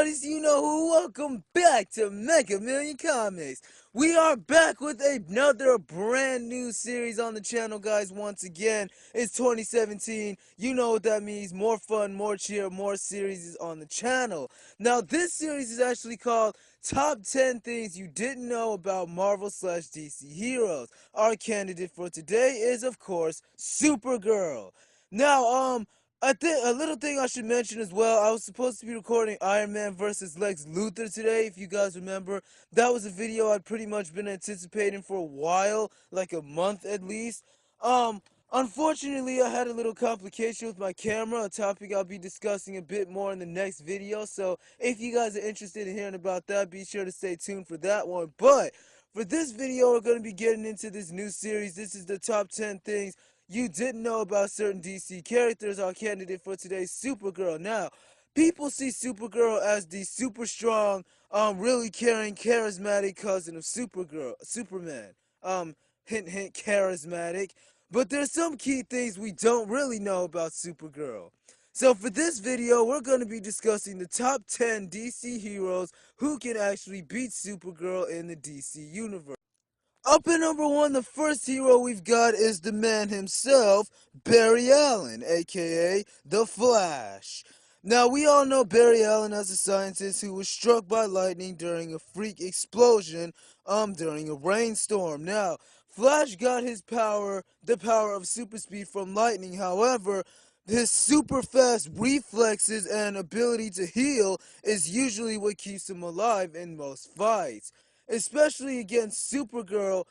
everybody, so you know who. Welcome back to Mega Million Comics. We are back with another brand new series on the channel, guys. Once again, it's 2017. You know what that means. More fun, more cheer, more series on the channel. Now, this series is actually called Top 10 Things You Didn't Know About Marvel slash DC Heroes. Our candidate for today is, of course, Supergirl. Now, I think a little thing I should mention as well. I was supposed to be recording Iron Man versus Lex Luthor today, if you guys remember. That was a video I'd pretty much been anticipating for a while, like a month at least. Unfortunately, I had a little complication with my camera, a topic I'll be discussing a bit more in the next video. So if you guys are interested in hearing about that, be sure to stay tuned for that one. But for this video, we're going to be getting into this new series. This is the top 10 things you didn't know about certain DC characters. Our candidate for today's Supergirl. Now, people see Supergirl as the super strong, really caring, charismatic cousin of Superman. Hint, hint, charismatic. But there's some key things we don't really know about Supergirl. So for this video, we're going to be discussing the top 10 DC heroes who can actually beat Supergirl in the DC universe. Up at number one, the first hero we've got is the man himself, Barry Allen, aka The Flash. Now, we all know Barry Allen as a scientist who was struck by lightning during a freak explosion, during a rainstorm. Now, Flash got his power, the power of super speed from lightning. However, his super fast reflexes and ability to heal is usually what keeps him alive in most fights. Especially against Supergirl,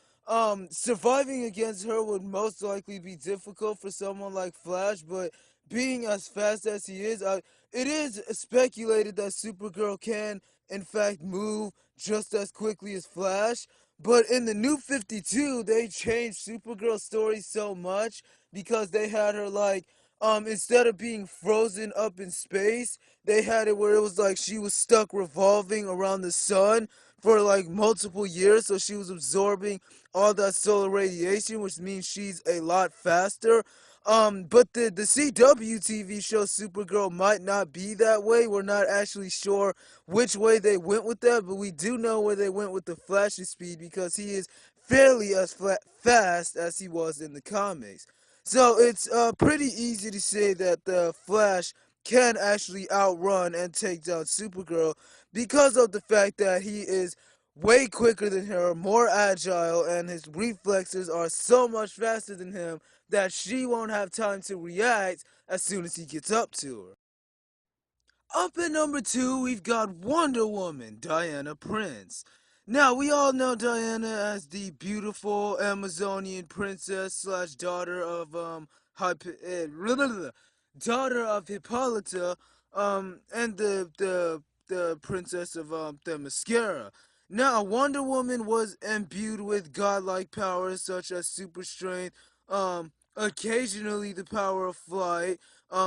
surviving against her would most likely be difficult for someone like Flash, but being as fast as he is, it is speculated that Supergirl can, in fact, move just as quickly as Flash. But in the New 52, they changed Supergirl's story so much because they had her, like, instead of being frozen up in space, they had it where it was like she was stuck revolving around the sun for like multiple years, so she was absorbing all that solar radiation, which means she's a lot faster. But the CW TV show Supergirl might not be that way. We're not actually sure which way they went with that, but we do know where they went with the Flash's speed because he is fairly as fast as he was in the comics. So it's pretty easy to say that the Flash can actually outrun and take down Supergirl because of the fact that he is way quicker than her, more agile, and his reflexes are so much faster than him that she won't have time to react as soon as he gets up to her. Up at number two, we've got Wonder Woman, Diana Prince. Now, we all know Diana as the beautiful Amazonian princess slash daughter of, daughter of Hippolyta, and the princess of, Themyscira. Now, Wonder Woman was imbued with godlike powers such as super strength, occasionally the power of flight.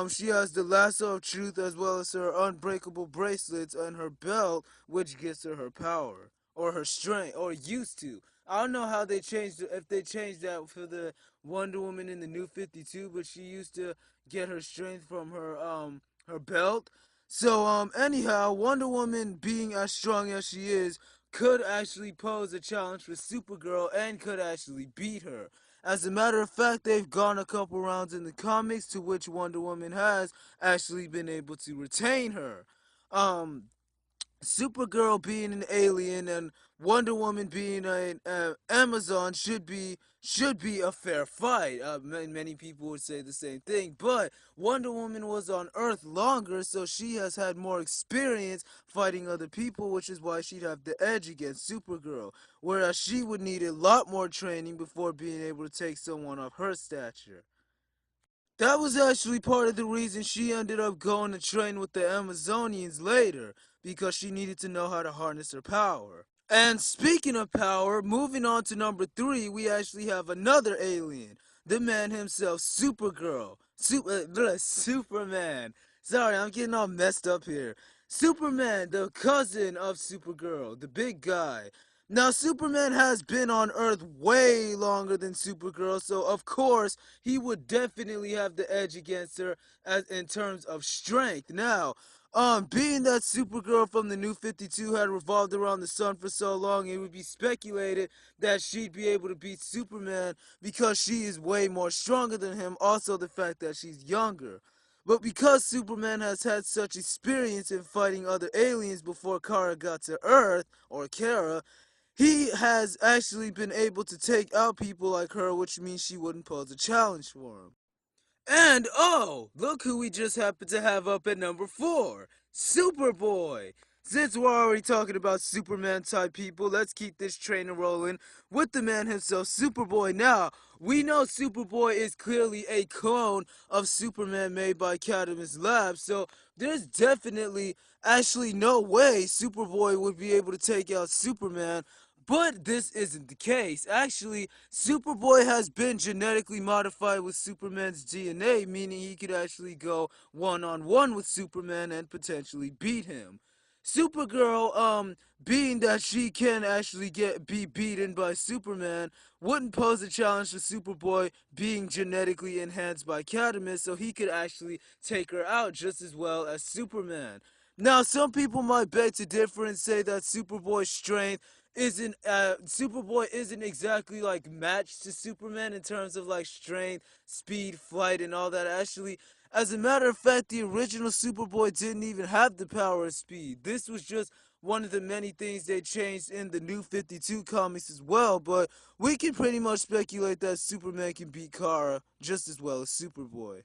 She has the lasso of truth as well as her unbreakable bracelets and her belt, which gives her her power or her strength, or used to. I don't know how they changed if they changed that for the Wonder Woman in the New 52, but she used to get her strength from her belt. So anyhow, Wonder Woman being as strong as she is could actually pose a challenge for Supergirl and could actually beat her. As a matter of fact, they've gone a couple rounds in the comics to which Wonder Woman has actually been able to retain her. Um, Supergirl being an alien and Wonder Woman being an Amazon should be a fair fight. Many people would say the same thing, but Wonder Woman was on Earth longer, so she has had more experience fighting other people, which is why she'd have the edge against Supergirl. Whereas she would need a lot more training before being able to take someone of her stature. That was actually part of the reason she ended up going to train with the Amazonians later, because she needed to know how to harness her power. And speaking of power, moving on to number three, we actually have another alien. The man himself, Supergirl. Superman. Sorry, I'm getting all messed up here. Superman, the cousin of Supergirl, the big guy. Now, Superman has been on Earth way longer than Supergirl, so of course, he would definitely have the edge against her in terms of strength. Now, Being that Supergirl from the New 52 had revolved around the sun for so long, it would be speculated that she'd be able to beat Superman because she is way more stronger than him, also the fact that she's younger. But because Superman has had such experience in fighting other aliens before Kara got to Earth, or Kara, he has actually been able to take out people like her, which means she wouldn't pose a challenge for him. And oh, look who we just happened to have up at number 4, Superboy. Since we're already talking about Superman type people, let's keep this train rolling with the man himself, Superboy. Now, we know Superboy is clearly a clone of Superman made by Cadmus Labs, so there's definitely actually no way Superboy would be able to take out Superman. But this isn't the case. Actually, Superboy has been genetically modified with Superman's DNA, meaning he could actually go one-on-one with Superman and potentially beat him. Supergirl, being that she can actually be beaten by Superman, wouldn't pose a challenge to Superboy being genetically enhanced by Cadmus, so he could actually take her out just as well as Superman. Now, some people might beg to differ and say that Superboy's strength isn't Superboy isn't exactly like matched to Superman in terms of like strength, speed, flight, and all that. Actually, as a matter of fact, the original Superboy didn't even have the power of speed. This was just one of the many things they changed in the New 52 comics as well, but we can pretty much speculate that Superman can beat Kara just as well as Superboy.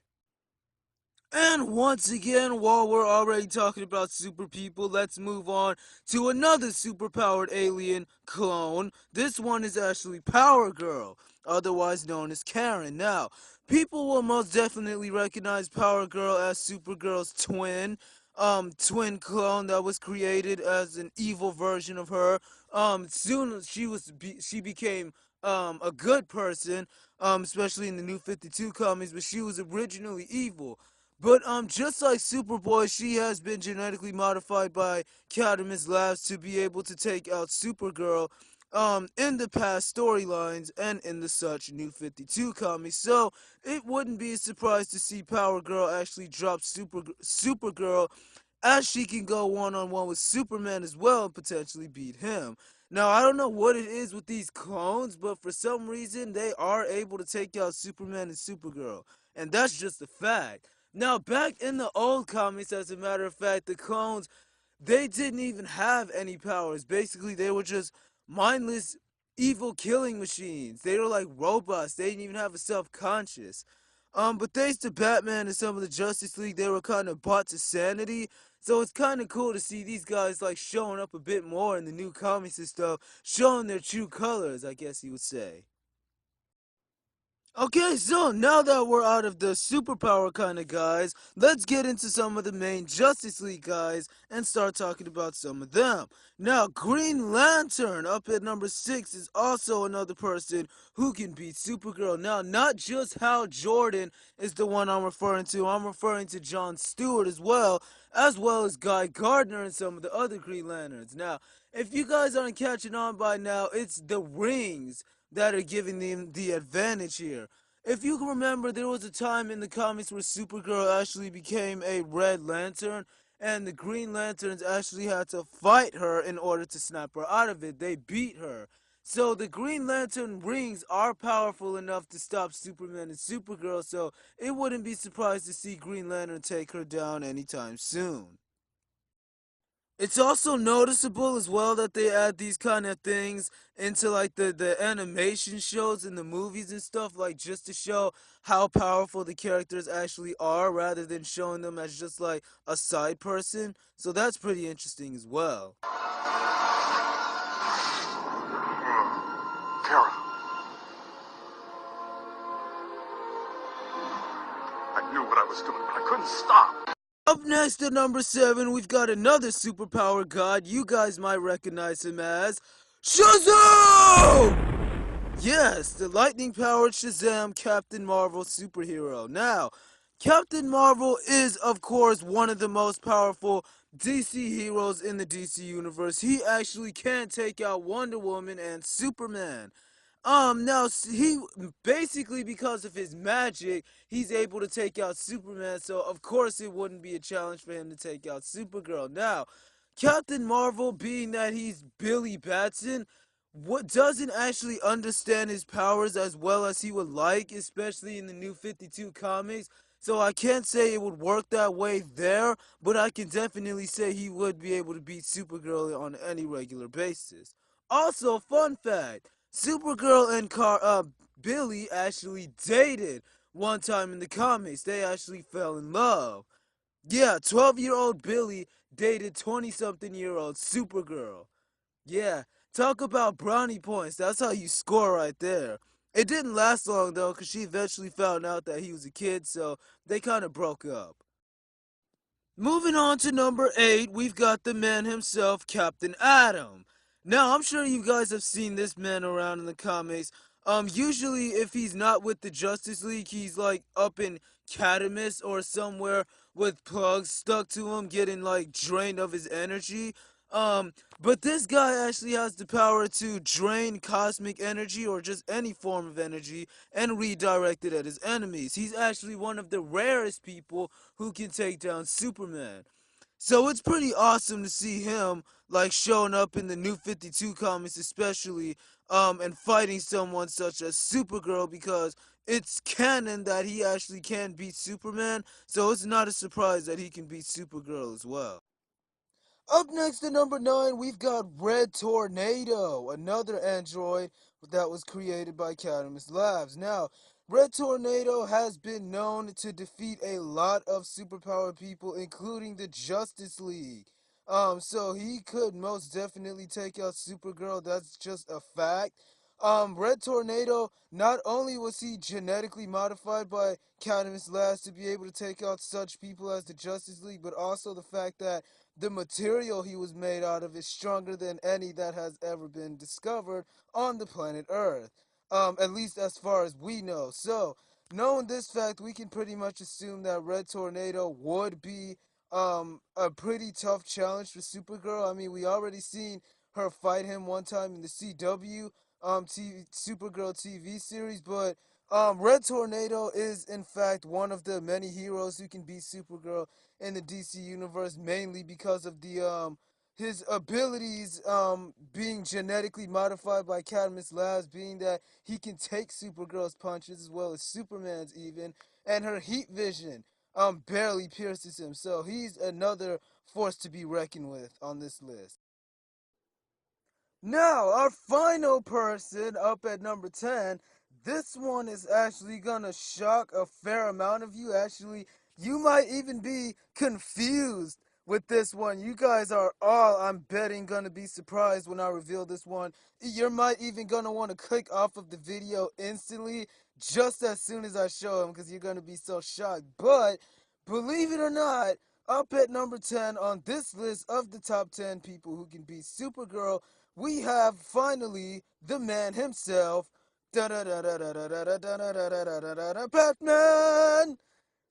And once again, while we're already talking about super people, let's move on to another superpowered alien clone. This one is actually Power Girl, otherwise known as Karen. Now, people will most definitely recognize Power Girl as Supergirl's twin clone that was created as an evil version of her. Soon as she became a good person, especially in the New 52 comics, but she was originally evil. But just like Superboy, she has been genetically modified by Cadmus Labs to be able to take out Supergirl in the past storylines and in the such New 52 comics. So it wouldn't be a surprise to see Power Girl actually drop Supergirl, as she can go one-on-one with Superman as well and potentially beat him. Now, I don't know what it is with these clones, but for some reason, they are able to take out Superman and Supergirl. And that's just a fact. Now, back in the old comics, as a matter of fact, the clones, they didn't even have any powers. Basically, they were just mindless, evil killing machines. They were like robots. They didn't even have a self-conscious. But thanks to Batman and some of the Justice League, they were kind of brought to sanity. So it's kind of cool to see these guys like showing up a bit more in the new comics and stuff, showing their true colors, I guess you would say. Okay, so now that we're out of the superpower kind of guys, let's get into some of the main Justice League guys and start talking about some of them. Now, Green Lantern up at number 6 is also another person who can beat Supergirl. Now, not just Hal Jordan is the one I'm referring to John Stewart as well as Guy Gardner and some of the other Green Lanterns. Now, if you guys aren't catching on by now, it's the rings that are giving them the advantage here. If you can remember, there was a time in the comics where Supergirl actually became a Red Lantern, and the Green Lanterns actually had to fight her in order to snap her out of it. They beat her. So the Green Lantern rings are powerful enough to stop Superman and Supergirl, so it wouldn't be surprised to see Green Lantern take her down anytime soon. It's also noticeable as well that they add these kind of things into like the animation shows and the movies and stuff, like just to show how powerful the characters actually are rather than showing them as just like a side person. So that's pretty interesting as well. Kara. I knew what I was doing, but I couldn't stop. Up next at number 7, we've got another superpower god. You guys might recognize him as Shazam! Yes, the lightning-powered Shazam Captain Marvel superhero. Now, Captain Marvel is, of course, one of the most powerful DC heroes in the DC universe. He actually can take out Wonder Woman and Superman. Now he basically, because of his magic, he's able to take out Superman. So of course it wouldn't be a challenge for him to take out Supergirl. Now, Captain Marvel, being that he's Billy Batson, what doesn't actually understand his powers as well as he would like, especially in the New 52 comics. So I can't say it would work that way there, but I can definitely say he would be able to beat Supergirl on any regular basis. Also, fun fact. Supergirl and Billy actually dated one time in the comics. They actually fell in love. Yeah, 12-year-old Billy dated 20-something-year-old Supergirl. Yeah, talk about brownie points. That's how you score right there. It didn't last long though, because she eventually found out that he was a kid, so they kind of broke up. Moving on to number 8, we've got the man himself, Captain Atom. Now, I'm sure you guys have seen this man around in the comics. Usually if he's not with the Justice League, he's like up in Catamus or somewhere with plugs stuck to him, getting like drained of his energy. But this guy actually has the power to drain cosmic energy or just any form of energy and redirect it at his enemies. He's actually one of the rarest people who can take down Superman. So it's pretty awesome to see him like showing up in the New 52 comics especially and fighting someone such as Supergirl because it's canon that he actually can beat Superman, so it's not a surprise that he can beat Supergirl as well. Up next at number 9, we've got Red Tornado, another android that was created by Cadmus Labs. Now, Red Tornado has been known to defeat a lot of superpowered people, including the Justice League. So he could most definitely take out Supergirl. That's just a fact. Red Tornado, not only was he genetically modified by Cadmus Labs to be able to take out such people as the Justice League, but also the fact that the material he was made out of is stronger than any that has ever been discovered on the planet Earth. At least as far as we know. So, knowing this fact, we can pretty much assume that Red Tornado would be a pretty tough challenge for Supergirl. I mean, we already seen her fight him one time in the CW Supergirl TV series, but Red Tornado is in fact one of the many heroes who can beat Supergirl in the DC universe, mainly because of the his abilities being genetically modified by Cadmus Labs, being that he can take Supergirl's punches as well as Superman's even, and her heat vision barely pierces him. So he's another force to be reckoned with on this list. Now, our final person up at number 10. This one is actually gonna shock a fair amount of you. Actually, you might even be confused with this one. You guys are all, I'm betting, gonna be surprised when I reveal this one. You might even gonna want to click off of the video instantly just as soon as I show him because you're gonna be so shocked. But believe it or not, up at number 10 on this list of the top 10 people who can beat Supergirl, we have finally the man himself, Batman!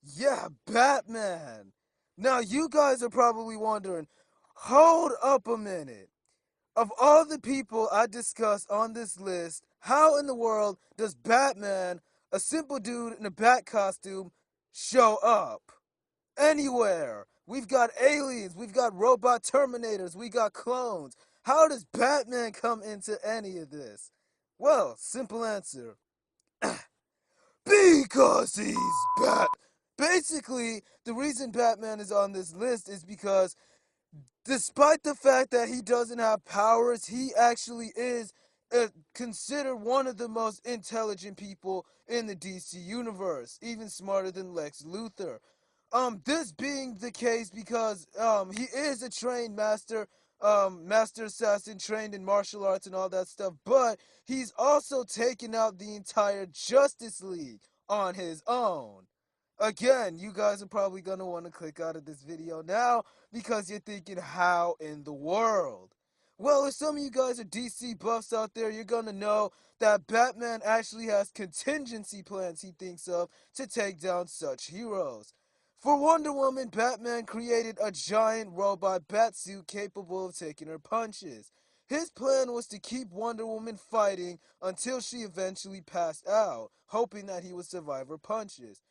Yeah, Batman! Now, you guys are probably wondering, hold up a minute. Of all the people I discussed on this list, how in the world does Batman, a simple dude in a bat costume, show up? Anywhere. We've got aliens, we've got robot Terminators, we got clones. How does Batman come into any of this? Well, simple answer. Because he's Bat. Basically, the reason Batman is on this list is because despite the fact that he doesn't have powers, he actually is considered one of the most intelligent people in the DC universe, even smarter than Lex Luthor. This being the case because he is a trained master assassin, trained in martial arts and all that stuff, but he's also taken out the entire Justice League on his own. Again, you guys are probably gonna want to click out of this video now because you're thinking, how in the world? Well, if some of you guys are DC buffs out there, you're gonna know that Batman actually has contingency plans he thinks of to take down such heroes. For Wonder Woman, Batman created a giant robot batsuit capable of taking her punches. His plan was to keep Wonder Woman fighting until she eventually passed out, hoping that he would survive her punches.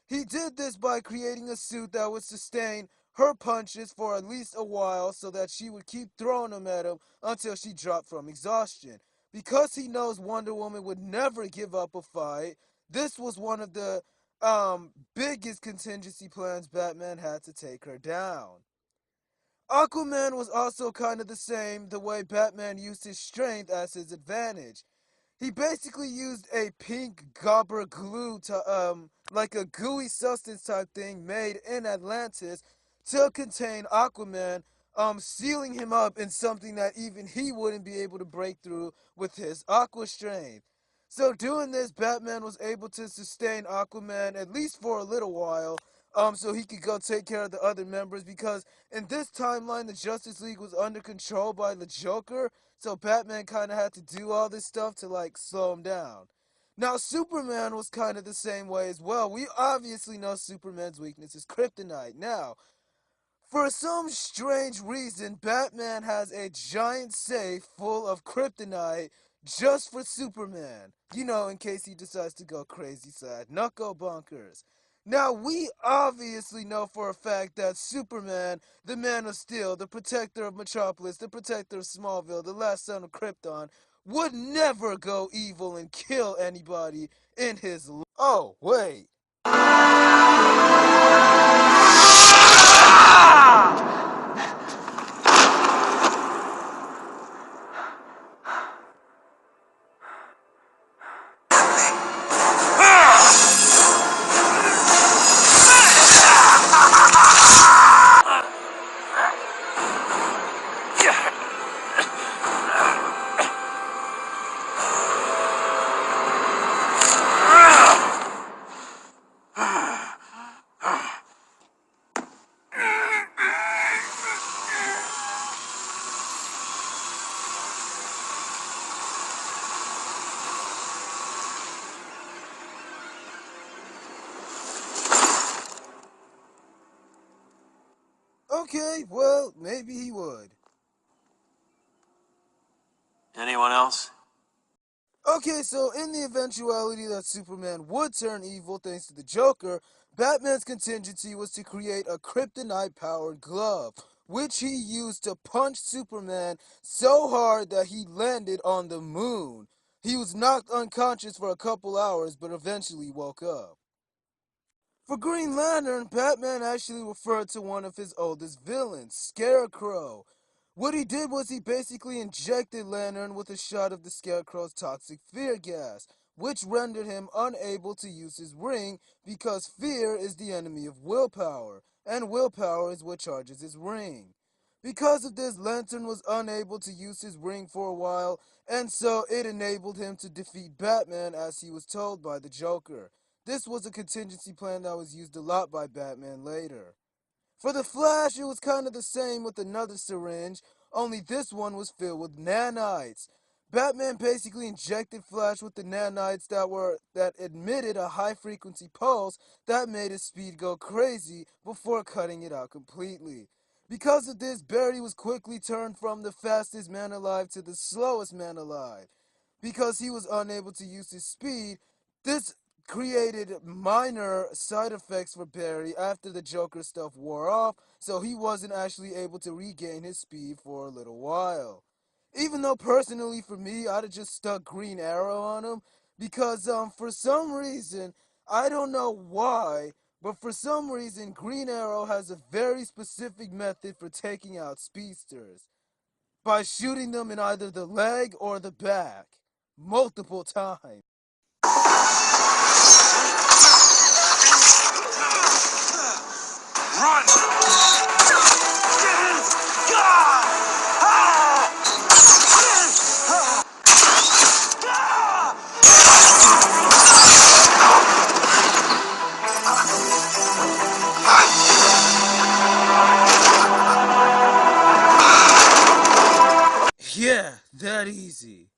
He did this by creating a suit that would sustain her punches for at least a while so that she would keep throwing them at him until she dropped from exhaustion. Because he knows Wonder Woman would never give up a fight, this was one of the biggest contingency plans Batman had to take her down. Aquaman was also kind of the same, the way Batman used his strength as his advantage. He basically used a pink gobber glue to like a gooey substance type thing made in Atlantis to contain Aquaman, sealing him up in something that even he wouldn't be able to break through with his aqua strength. So doing this, Batman was able to sustain Aquaman at least for a little while, so he could go take care of the other members, because in this timeline the Justice League was under control by the Joker, so Batman kind of had to do all this stuff to like slow him down. Now Superman was kind of the same way as well. We obviously know Superman's weakness is kryptonite. Now, for some strange reason, Batman has a giant safe full of kryptonite just for Superman. You know, in case he decides to go crazy side, knuckle bunkers. Now, we obviously know for a fact that Superman, the Man of Steel, the protector of Metropolis, the protector of Smallville, the last son of Krypton, would never go evil and kill anybody in his life. Oh, wait. Okay, well, maybe he would. Anyone else? Okay, so in the eventuality that Superman would turn evil thanks to the Joker, Batman's contingency was to create a kryptonite-powered glove, which he used to punch Superman so hard that he landed on the moon. He was knocked unconscious for a couple hours, but eventually woke up. For Green Lantern, Batman actually referred to one of his oldest villains, Scarecrow. What he did was he basically injected Lantern with a shot of the Scarecrow's toxic fear gas, which rendered him unable to use his ring because fear is the enemy of willpower, and willpower is what charges his ring. Because of this, Lantern was unable to use his ring for a while, and so it enabled him to defeat Batman as he was told by the Joker. This was a contingency plan that was used a lot by Batman later. For the Flash, it was kind of the same with another syringe, only this one was filled with nanites. Batman basically injected Flash with the nanites that emitted a high frequency pulse that made his speed go crazy before cutting it out completely. Because of this, Barry was quickly turned from the fastest man alive to the slowest man alive. Because he was unable to use his speed, this created minor side effects for Barry after the Joker stuff wore off, so he wasn't actually able to regain his speed for a little while. Even though personally for me, I'd have just stuck Green Arrow on him, because for some reason, I don't know why, but for some reason Green Arrow has a very specific method for taking out speedsters. By shooting them in either the leg or the back. Multiple times. Yeah, that easy.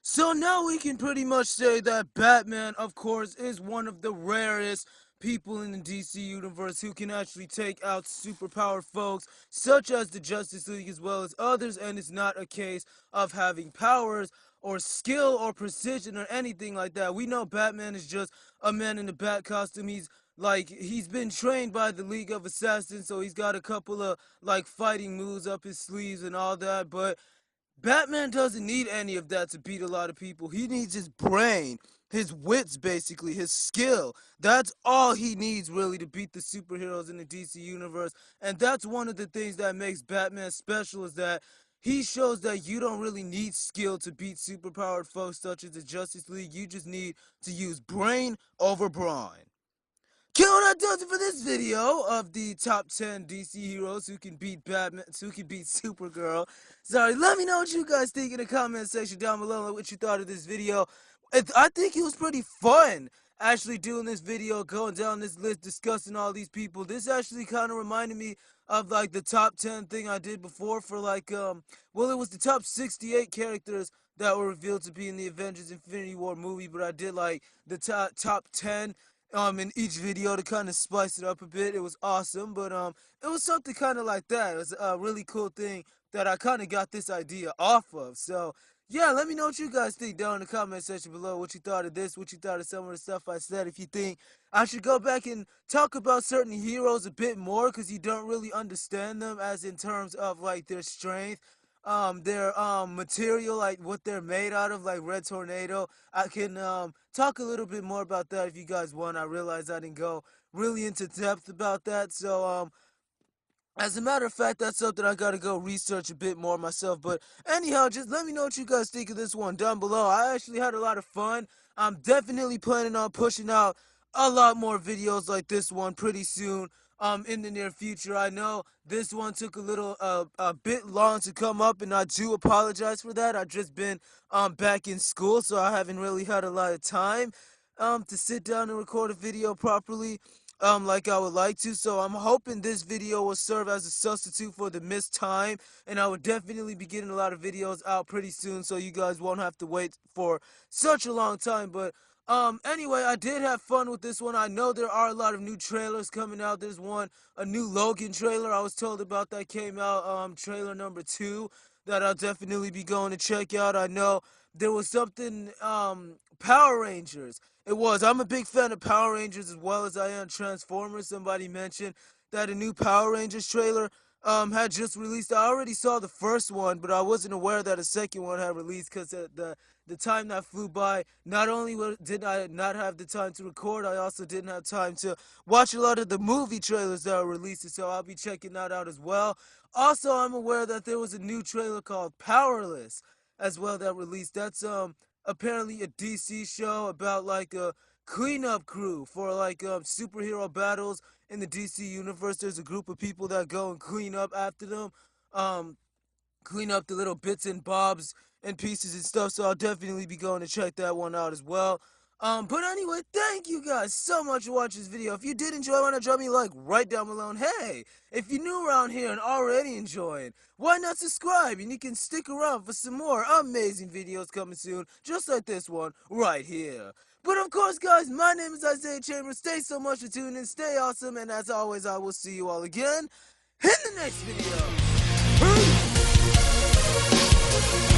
So now we can pretty much say that Batman, of course, is one of the rarest people in the DC universe who can actually take out superpowered folks, such as the Justice League as well as others, and it's not a case of having powers or skill or precision or anything like that. We know Batman is just a man in a bat costume. He's been trained by the League of Assassins, so he's got a couple of like fighting moves up his sleeves and all that, but Batman doesn't need any of that to beat a lot of people. He needs his brain, his wits, basically, his skill. That's all he needs, really, to beat the superheroes in the DC universe. And that's one of the things that makes Batman special, is that he shows that you don't really need skill to beat superpowered foes such as the Justice League. You just need to use brain over brawn. Killing that does it for this video of the top 10 DC heroes who can beat Batman, who can beat Supergirl. Sorry, let me know what you guys think in the comment section down below, what you thought of this video. I think it was pretty fun actually doing this video, going down this list, discussing all these people. This actually kind of reminded me of like the top 10 thing I did before for well, it was the top 68 characters that were revealed to be in the Avengers Infinity War movie, but I did like the top 10 in each video to kind of spice it up a bit. It was awesome, but it was something kind of like that. It was a really cool thing that I kind of got this idea off of. So yeah, let me know what you guys think down in the comment section below, what you thought of this, what you thought of some of the stuff I said. If you think I should go back and talk about certain heroes a bit more because you don't really understand them, as in terms of like their strength, their material, like what they're made out of, like Red Tornado. I can talk a little bit more about that if you guys want. I realize I didn't go really into depth about that, so as a matter of fact, that's something I gotta go research a bit more myself. But anyhow, just let me know what you guys think of this one down below. I actually had a lot of fun. I'm definitely planning on pushing out a lot more videos like this one pretty soon. In the near future. I know this one took a bit long to come up, and I do apologize for that. I've just been back in school, so I haven't really had a lot of time to sit down and record a video properly like I would like to. So I'm hoping this video will serve as a substitute for the missed time, and I will definitely be getting a lot of videos out pretty soon, so you guys won't have to wait for such a long time. But anyway, I did have fun with this one. I know there are a lot of new trailers coming out. There's a new Logan trailer I was told about that came out, trailer number 2, that I'll definitely be going to check out. I know there was something, Power Rangers. It was. I'm a big fan of Power Rangers as well as I am Transformers. Somebody mentioned that a new Power Rangers trailer had just released. I already saw the first one, but I wasn't aware that a second one had released because the time that flew by. Not only did I not have the time to record, I also didn't have time to watch a lot of the movie trailers that were released, so I'll be checking that out as well. Also, I'm aware that there was a new trailer called Powerless as well that released. That's apparently a DC show about like a cleanup crew for like superhero battles in the DC universe. There's a group of people that go and clean up after them. Clean up the little bits and bobs and pieces and stuff, so I'll definitely be going to check that one out as well. But anyway, thank you guys so much for watching this video. If you did enjoy, why not drop me a like right down below? And hey, if you're new around here and already enjoying, why not subscribe? And you can stick around for some more amazing videos coming soon, just like this one right here. But of course, guys, my name is Isaiah Chambers. Stay so much for tuning in, stay awesome, and as always, I will see you all again in the next video. Peace!